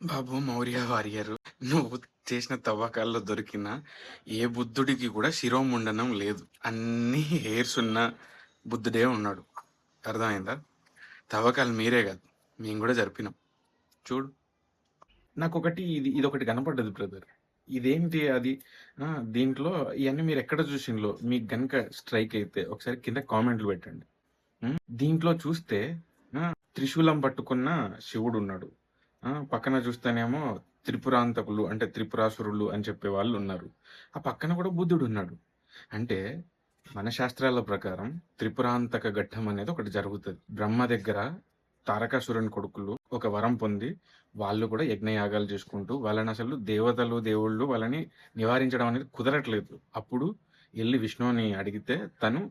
బాబు Maurya warrior, నువ్వు చేసిన తవ్వకాల్లో దొరికిన ఏ బుద్ధుడికి కూడా శిరోముండనం లేదు. అన్ని హెయిర్స్ ఉన్న బుద్ధుడే ఉన్నాడు. అర్థమైందా? తవ్వకాలు మీరే కాదు, మేము కూడా జరిపినాం. చూడు. నాకొకటి ఇదొకటి కనపడ్డది బ్రదర్. ఇదేంటి అది? దీంట్లో ఇవన్నీ మీరు ఎక్కడ చూసిండ్లో మీకు గనుక స్ట్రైక్ అయితే ఒకసారి కింద కామెంట్లు పెట్టండి. దీంట్లో చూస్తే త్రిశూలం పట్టుకున్న శివుడు ఉన్నాడు. పక్కన చూస్తేనేమో త్రిపురాంతకులు అంటే త్రిపురాసురులు అని చెప్పే వాళ్ళు ఉన్నారు. ఆ పక్కన కూడా బుద్ధుడు ఉన్నాడు. అంటే మన శాస్త్రాల ప్రకారం త్రిపురాంతక ఘట్టం అనేది ఒకటి జరుగుతుంది. బ్రహ్మ దగ్గర తారకాసురుని కొడుకులు ఒక వరం పొంది వాళ్ళు కూడా యజ్ఞయాగాలు చేసుకుంటూ వాళ్ళని అసలు దేవతలు దేవుళ్ళు వాళ్ళని నివారించడం అనేది కుదరట్లేదు. అప్పుడు వెళ్ళి విష్ణువుని అడిగితే తను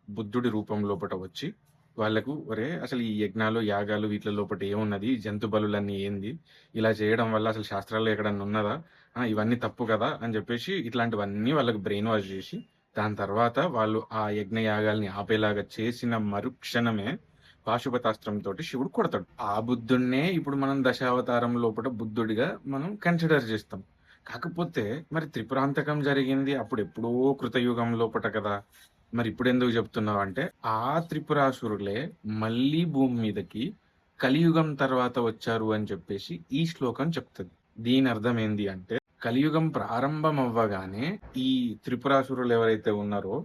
బుద్ధుడి రూపం లోపట వచ్చి వాళ్ళకు ఒరే అసలు ఈ యజ్ఞాలు యాగాలు వీటి లోపల ఏమున్నది, జంతు బలులన్నీ ఏంది, ఇలా చేయడం వల్ల అసలు శాస్త్రాల్లో ఎక్కడన్నా ఉన్నదా, ఇవన్నీ తప్పు కదా అని చెప్పేసి ఇట్లాంటివన్నీ వాళ్ళకి బ్రెయిన్ వాష్ చేసి దాని తర్వాత వాళ్ళు ఆ యజ్ఞ యాగాల్ని ఆపేలాగా చేసిన మరుక్షణమే పాశుపతాస్త్రంతో శివుడు కొడతాడు. ఆ బుద్ధుడినే ఇప్పుడు మనం దశావతారం లోపల బుద్ధుడిగా మనం కన్సిడర్ చేస్తాం. కాకపోతే మరి త్రిపురాంతకం జరిగింది అప్పుడు ఎప్పుడో కృతయుగం లోపట కదా. మరి ఇప్పుడు ఎందుకు చెప్తున్నావు అంటే ఆ త్రిపురాసురులే మళ్ళీ భూమి మీదకి కలియుగం తర్వాత వచ్చారు అని చెప్పేసి ఈ శ్లోకం చెప్తుంది. దీని అర్థం ఏంది అంటే కలియుగం ప్రారంభం అవ్వగానే ఈ త్రిపురాసురులు ఎవరైతే ఉన్నారో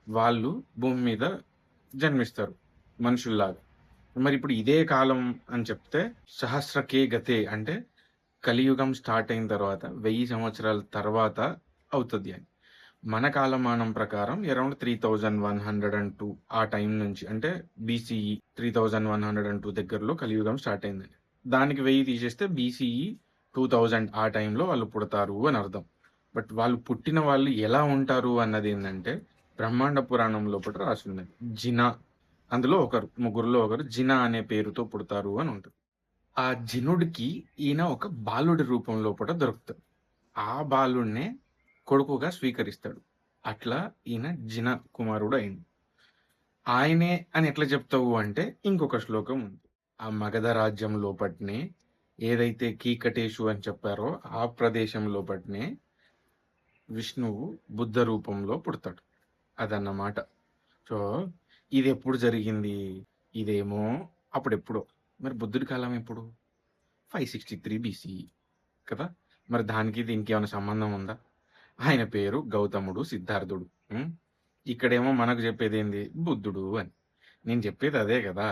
వాళ్ళు భూమి మీద జన్మిస్తారు మనుషుల్లాగా. మరి ఇప్పుడు ఇదే కాలం అని చెప్తే సహస్రకే గతే అంటే కలియుగం స్టార్ట్ అయిన తర్వాత 1000 సంవత్సరాల తర్వాత అవుతుంది అని. మన కాలమానం ప్రకారం అరౌండ్ 3102 ఆ టైం నుంచి అంటే బీసీఈ 3102 దగ్గరలో కలియుగం స్టార్ట్ అయిందని. దానికి 1000 తీసేస్తే బీసీఈ 2000 ఆ టైంలో వాళ్ళు పుడతారు అని అర్థం. బట్ వాళ్ళు పుట్టిన వాళ్ళు ఎలా ఉంటారు అన్నది ఏంటంటే బ్రహ్మాండ పురాణం లోపల రాసి ఉన్నది. జినా అందులో ముగ్గురులో ఒకరు జినా అనే పేరుతో పుడతారు అని ఉంటుంది. ఆ జినుడికి ఈయన ఒక బాలుడి రూపం లోపల దొరుకుతాడు. ఆ బాలుడినే కొడుకుగా స్వీకరిస్తాడు. అట్లా ఈయన జిన కుమారుడు అయింది. ఆయనే అని ఎట్లా చెప్తావు అంటే ఇంకొక శ్లోకం ఉంది. ఆ మగధ రాజ్యం లోపట్నే ఏదైతే కీకటేశు అని చెప్పారో ఆ ప్రదేశం లోపట్నే విష్ణువు బుద్ధ రూపంలో పుడతాడు. అదన్నమాట. సో ఇది ఎప్పుడు జరిగింది? ఇదేమో అప్పుడెప్పుడో. మరి బుద్ధుడి కాలం ఎప్పుడు? 563 బీసీ కదా. మరి దానికి దీనికి ఏమైనా సంబంధం ఉందా? ఆయన పేరు గౌతముడు సిద్ధార్థుడు. ఇక్కడేమో మనకు చెప్పేది ఏంది? బుద్ధుడు అని. నేను చెప్పేది అదే కదా.